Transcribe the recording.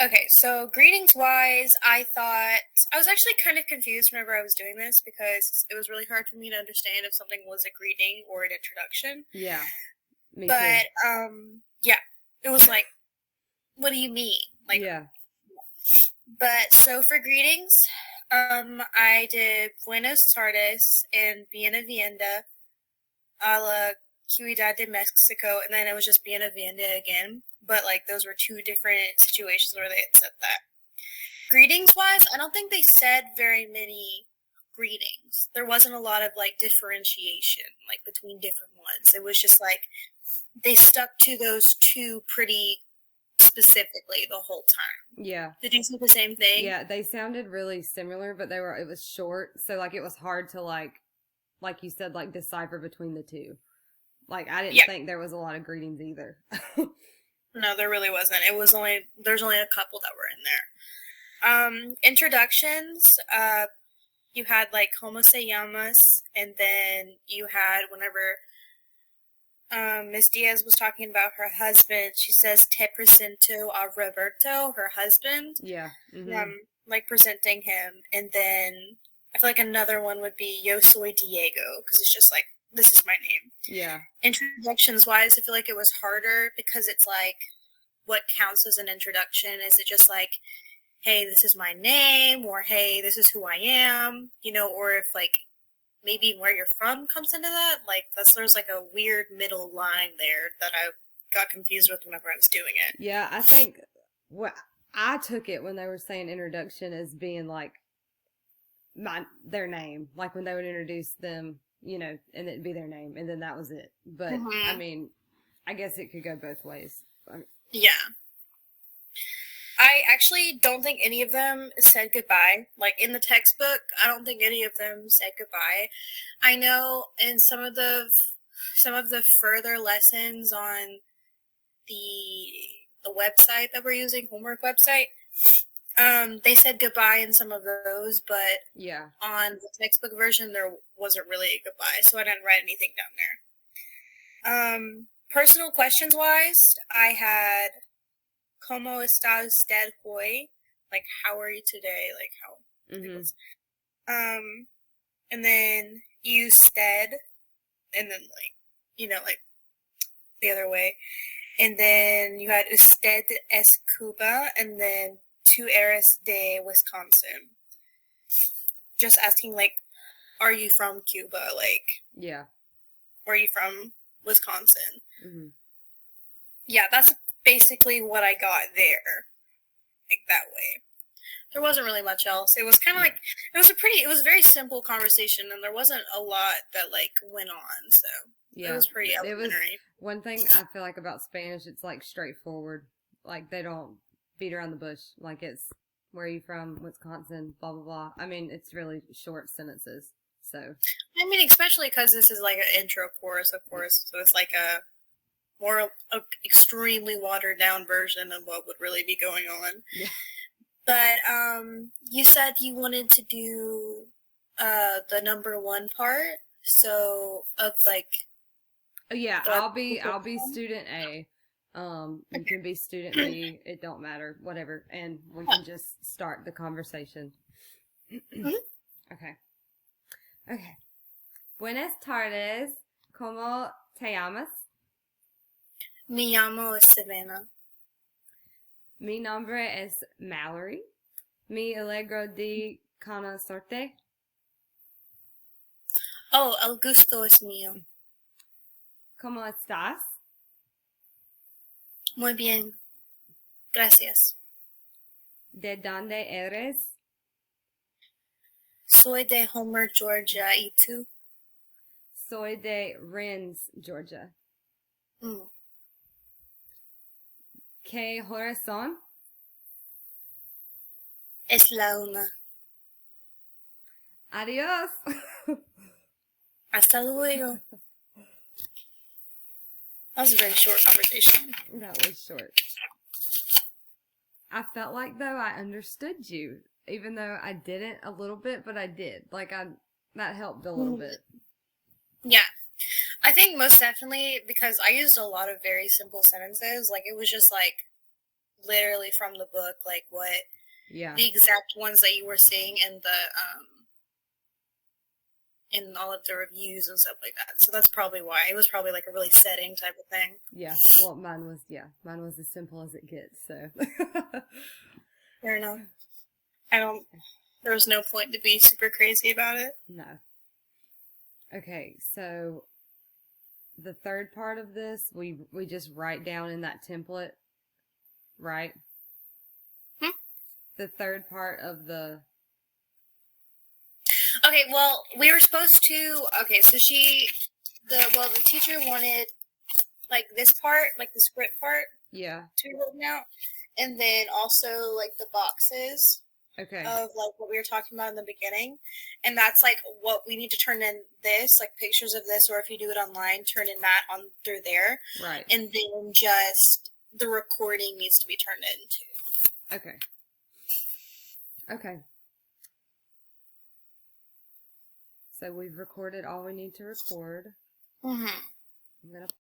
Okay, so greetings-wise, I was actually kind of confused whenever I was doing this because it was really hard for me to understand if something was a greeting or an introduction. Yeah, me too. Yeah, it was like, what do you mean? Like, Yeah. but so for greetings, I did Buenos tardes and Bienvenida a la Ciudad de Mexico, and then it was just Bienvenida again. But like, those were two different situations where they had said that. Greetings wise, I don't think they said very many greetings. There wasn't a lot of like differentiation like between different ones. It was just like they stuck to those two pretty specifically the whole time. Yeah. Did you see the same thing? Yeah, they sounded really similar, but it was short, so like it was hard to like you said, like decipher between the two. Like I didn't Yeah. think there was a lot of greetings either. No, there really wasn't. There's only a couple that were in there. Introductions, you had like Como se llamas, and then you had whenever Miss Diaz was talking about her husband. She says, "Te presento a Roberto," her husband. Yeah. Mhm. Like presenting him, and then I feel like another one would be "Yo soy Diego" because it's just like this is my name. Yeah. Introductions wise, I feel like it was harder because it's like what counts as an introduction? Is it just like, "Hey, this is my name," or "Hey, this is who I am," or if like maybe where you're from comes into that. Like there's like a weird middle line there that I got confused with whenever I was doing it. Yeah, I think what I took it when they were saying introduction as being like their name, like when they would introduce them, and it'd be their name, and then that was it. But I Mm-hmm. mean, I guess it could go both ways. Yeah. I actually don't think any of them said goodbye. Like in the textbook, I don't think any of them said goodbye. I know in some of the further lessons on the the website that we're using, homework website, they said goodbye in some of those, but Yeah. on the textbook version there wasn't really a goodbye, so I didn't write anything down there. Personal questions wise, I had "Cómo está usted hoy?" Like how are you today? Like how it Mhm. was. And then usted, and then like like the other way. And then you had "Usted es Cuba," and then "Tú eres de Wisconsin." Just asking like, are you from Cuba? Like, Yeah. or are you from Wisconsin? Mhm. Yeah, that's basically what I got there. Like that way. There wasn't really much else. It was kind of Yeah. like it was a very simple conversation, and there wasn't a lot that like went on. So it Yeah. was pretty It was elementary. one thing I feel like about Spanish, it's like straightforward. Like they don't beat around the bush. Like it's where are you from? Wisconsin, blah blah blah. I mean, it's really short sentences. So, I mean, especially because this is like an intro course, of course. So it's like a extremely watered down version of what would really be going on. yeah. But you said you wanted to do the number one part, so of like Oh, yeah, the I'll be student A. You can be student B. It don't matter, whatever, and we can just start the conversation. Okay. Okay. Buenas tardes. ¿Cómo te llamas? Me llamo Savannah. Mi nombre es Mallory. Me alegro de conocerte. Oh, el gusto es mío. ¿Cómo estás? Muy bien, gracias. ¿De dónde eres? Soy de Homer, Georgia. ¿Y tú? Soy de Rennes, Georgia. Mm. ¿Qué horas son? Es la una. Adiós. Hasta luego. That was a very short conversation. That was short. I felt like though I understood you, even though I didn't a little bit, but I did. Like that helped a little bit. Yeah. I think most definitely because I used a lot of very simple sentences. Like it was just like literally from the book, like what Yeah. the exact ones that you were seeing in all of the reviews and stuff like that. So that's probably why. It was probably like a really setting type of thing. Yeah. Well, mine was as simple as it gets, so. Fair enough. There was no point to be super crazy about it. No. Okay, so the third part of this, we just write down in that template, right? Hmm? The third part of the... Okay, well, we were supposed to, okay, so the teacher wanted, like, this part, like the script part, Yeah. to be written out, and then also, like, the boxes Okay. of, like, what we were talking about in the beginning, and that's, like, what we need to turn in this, like, pictures of this, or if you do it online, turn in that on through there. Right. And then just the recording needs to be turned in, too. Okay. Okay. So we've recorded all we need to record. Mm-hmm. I'm going to